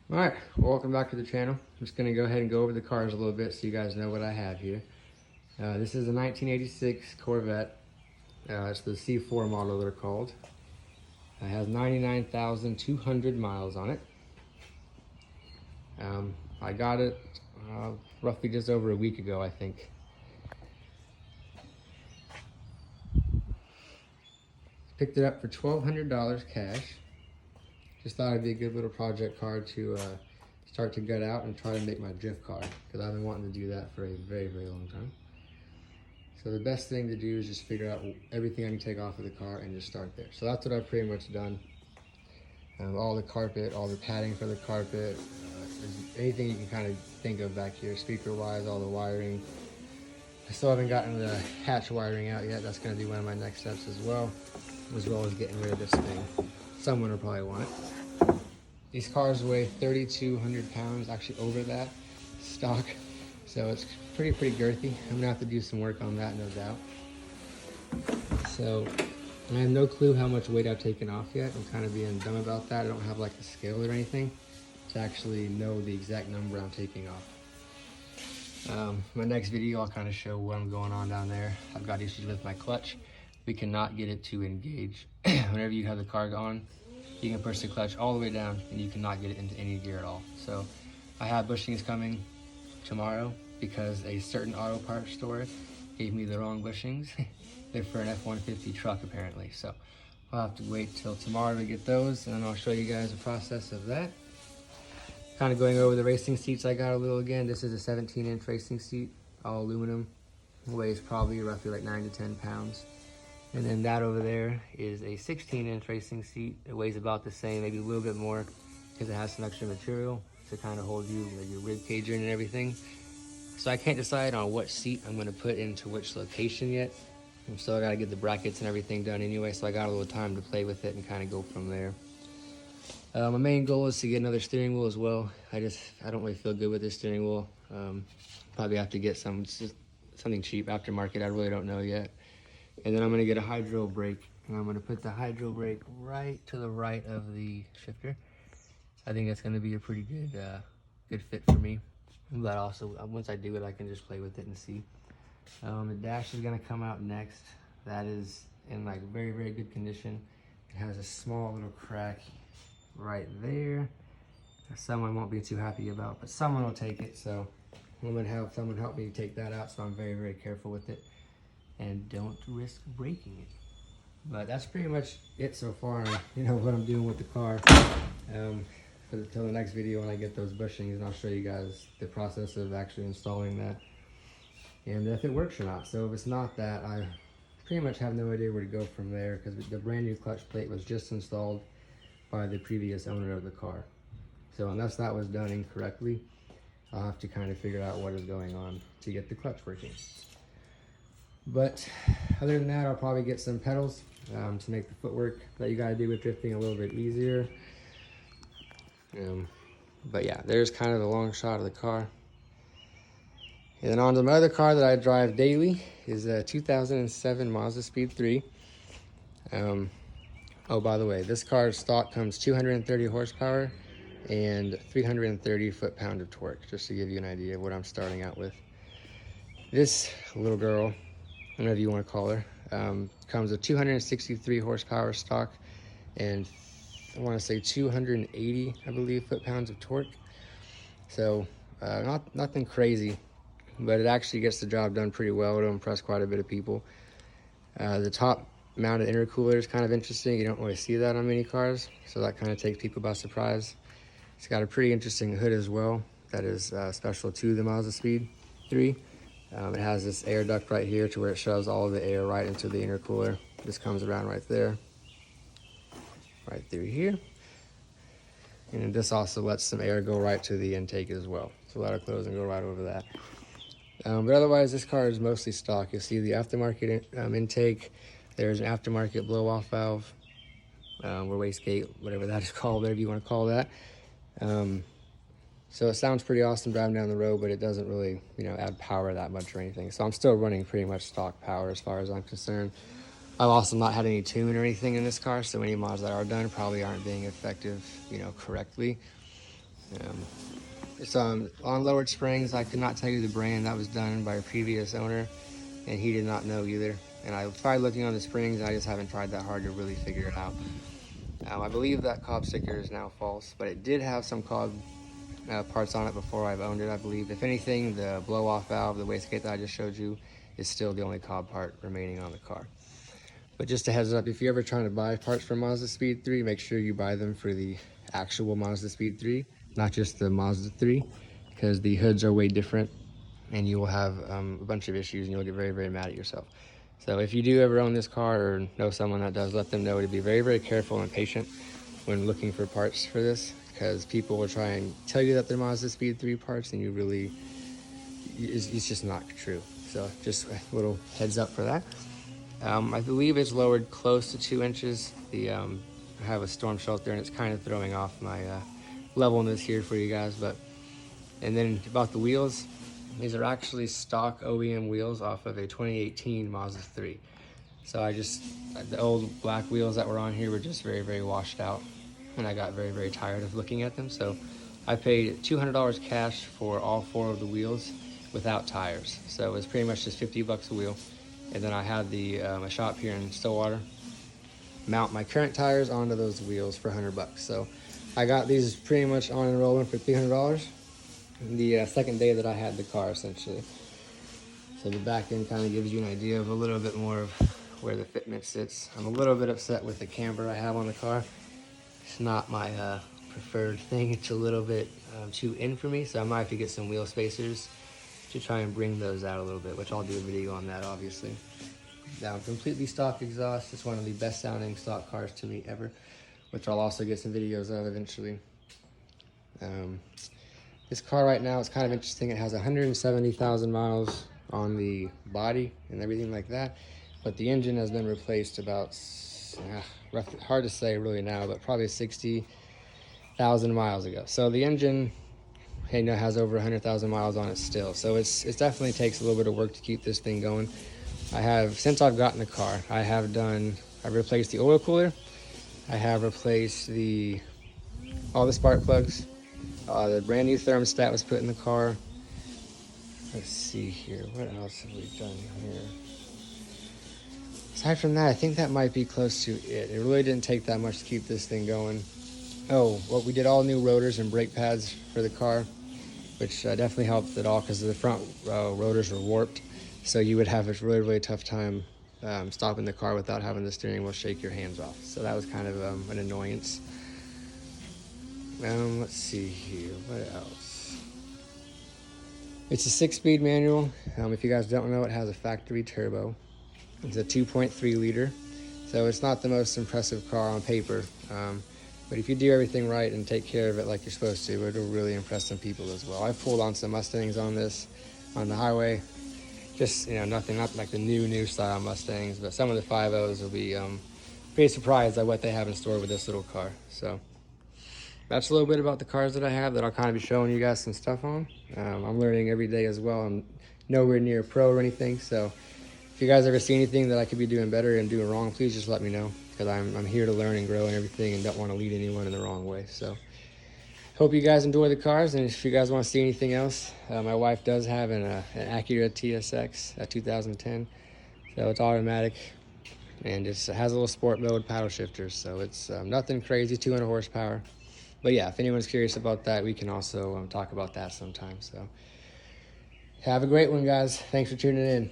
Alright, welcome back to the channel. I'm just going to go ahead and go over the cars a little bit so you guys know what I have here. This is a 1986 Corvette. It's the C4 model they're called. It has 99,200 miles on it. I got it roughly just over a week ago, I think. Picked it up for $1,200 cash. Just thought it'd be a good little project car to start to gut out and try to make my drift car, because I've been wanting to do that for a very, very long time. So the best thing to do is just figure out everything I can take off of the car and just start there. So that's what I've pretty much done. All the carpet, all the padding for the carpet, anything you can kind of think of back here, speaker-wise, all the wiring. I still haven't gotten the hatch wiring out yet. That's going to be one of my next steps as well as getting rid of this thing. Someone will probably want it. These cars weigh 3,200 pounds, actually over that stock. So it's pretty girthy. I'm gonna have to do some work on that, no doubt. So I have no clue how much weight I've taken off yet. I'm kind of being dumb about that. I don't have like a scale or anything to actually know the exact number I'm taking off. My next video, I'll kind of show what I'm going on down there. I've got issues with my clutch. We cannot get it to engage. Whenever you have the car on, you can push the clutch all the way down and you cannot get it into any gear at all. So I have bushings coming tomorrow because a certain auto parts store gave me the wrong bushings. They're for an F-150 truck apparently. So I'll have to wait till tomorrow to get those, and then I'll show you guys the process of that. Kind of going over the racing seats I got a little again. This is a 17-inch racing seat, all aluminum. Weighs probably roughly like 9 to 10 pounds. And then that over there is a 16-inch racing seat. It weighs about the same, maybe a little bit more, because it has some extra material to kind of hold you, like your rib cage in and everything. So I can't decide on what seat I'm going to put into which location yet. And so I got to get the brackets and everything done anyway, so I got a little time to play with it and kind of go from there. My main goal is to get another steering wheel as well. I don't really feel good with this steering wheel. Probably have to get something cheap aftermarket. I really don't know yet. And then I'm going to get a hydro brake, and I'm going to put the hydro brake right to the right of the shifter. I think that's going to be a pretty good fit for me. But also, once I do it, I can just play with it and see. The dash is going to come out next. That is in like very, very good condition. It has a small little crack right there. Someone won't be too happy about, but someone will take it. So I'm going to have someone help me take that out, so I'm very, very careful with it and don't risk breaking it. But that's pretty much it so far, what I'm doing with the car. Until the next video when I get those bushings, and I'll show you guys the process of actually installing that and if it works or not. So if it's not that, I pretty much have no idea where to go from there, because the brand new clutch plate was just installed by the previous owner of the car. So unless that was done incorrectly, I'll have to kind of figure out what is going on to get the clutch working. But other than that, I'll probably get some pedals to make the footwork that you gotta do with drifting a little bit easier. But yeah, there's kind of the long shot of the car. And then on to my other car that I drive daily is a 2007 Mazda Speed 3. Oh, by the way, this car's stock comes 230 horsepower and 330 foot-pound of torque, just to give you an idea of what I'm starting out with. This little girl, whatever you want to call her, comes with 263 horsepower stock and I want to say 280, I believe, foot-pounds of torque. So nothing crazy, but it actually gets the job done pretty well. It'll impress quite a bit of people. The top mounted intercooler is kind of interesting. You don't really see that on many cars, so that kind of takes people by surprise. It's got a pretty interesting hood as well that is special to the Mazda Speed 3. It has this air duct right here to where it shoves all of the air right into the intercooler. This comes around right there, right through here. And this also lets some air go right to the intake as well. So let it close and go right over that. But otherwise, this car is mostly stock. You'll see the aftermarket intake. There's an aftermarket blow-off valve, or wastegate, whatever that is called, whatever you want to call that. So it sounds pretty awesome driving down the road, but it doesn't really, add power that much or anything. So I'm still running pretty much stock power as far as I'm concerned. I've also not had any tune or anything in this car, so any mods that are done probably aren't being effective, correctly. It's on lowered springs. I could not tell you the brand. That was done by a previous owner, and he did not know either. And I tried looking on the springs, and I just haven't tried that hard to really figure it out. I believe that cob sticker is now false, but it did have some cob parts on it before I've owned it, I believe. If anything, the blow-off valve, the wastegate that I just showed you, is still the only cob part remaining on the car. But just a heads up, if you're ever trying to buy parts for Mazda Speed 3, make sure you buy them for the actual Mazda Speed 3, not just the Mazda 3, because the hoods are way different and you will have a bunch of issues and you'll get very, very mad at yourself. So if you do ever own this car or know someone that does, let them know to be very, very careful and patient when looking for parts for this, because people will try and tell you that they're Mazda Speed 3 parts and it's just not true. So just a little heads up for that. I believe it's lowered close to 2 inches. I have a storm shelter and it's kind of throwing off my levelness here for you guys. And then about the wheels, these are actually stock OEM wheels off of a 2018 Mazda 3. So the old black wheels that were on here were just very, very washed out, and I got very, very tired of looking at them. So I paid $200 cash for all 4 of the wheels without tires. So it was pretty much just 50 bucks a wheel. And then I had a shop here in Stillwater mount my current tires onto those wheels for 100 bucks. So I got these pretty much on and rolling for $300 the second day that I had the car, essentially. So the back end kind of gives you an idea of a little bit more of where the fitment sits. I'm a little bit upset with the camber I have on the car. It's not my preferred thing. It's a little bit too in for me, so I might have to get some wheel spacers to try and bring those out a little bit, which I'll do a video on that, obviously. Now, completely stock exhaust. It's one of the best sounding stock cars to me ever, which I'll also get some videos of eventually. This car right now is kind of interesting. It has 170,000 miles on the body and everything like that, but the engine has been replaced about, hard to say really now, but probably 60,000 miles ago. So the engine, has over 100,000 miles on it still. So it definitely takes a little bit of work to keep this thing going. Since I've gotten the car, I've replaced the oil cooler. I have replaced all the spark plugs. The brand new thermostat was put in the car. Let's see here, what else have we done here? Aside from that, I think that might be close to it. It really didn't take that much to keep this thing going. Oh, well, we did all new rotors and brake pads for the car, which definitely helped at all because the front rotors were warped. So you would have a really, really tough time stopping the car without having the steering wheel shake your hands off. So that was kind of an annoyance. Let's see here, what else? It's a 6-speed manual. If you guys don't know, it has a factory turbo. It's a 2.3 liter. So it's not the most impressive car on paper. But if you do everything right and take care of it like you're supposed to, it'll really impress some people as well. I've pulled on some Mustangs on the highway. Just, not like the new style Mustangs, but some of the 5.0s will be pretty surprised at what they have in store with this little car. So that's a little bit about the cars that I have that I'll kind of be showing you guys some stuff on. I'm learning every day as well. I'm nowhere near a pro or anything, so if you guys ever see anything that I could be doing better and doing wrong, please just let me know, because I'm here to learn and grow and everything and don't want to lead anyone in the wrong way. So hope you guys enjoy the cars, and if you guys want to see anything else, my wife does have an Acura TSX, a 2010, so it's automatic and it has a little sport mode paddle shifter, so it's nothing crazy, 200 horsepower. But yeah, if anyone's curious about that, we can also talk about that sometime. So have a great one, guys. Thanks for tuning in.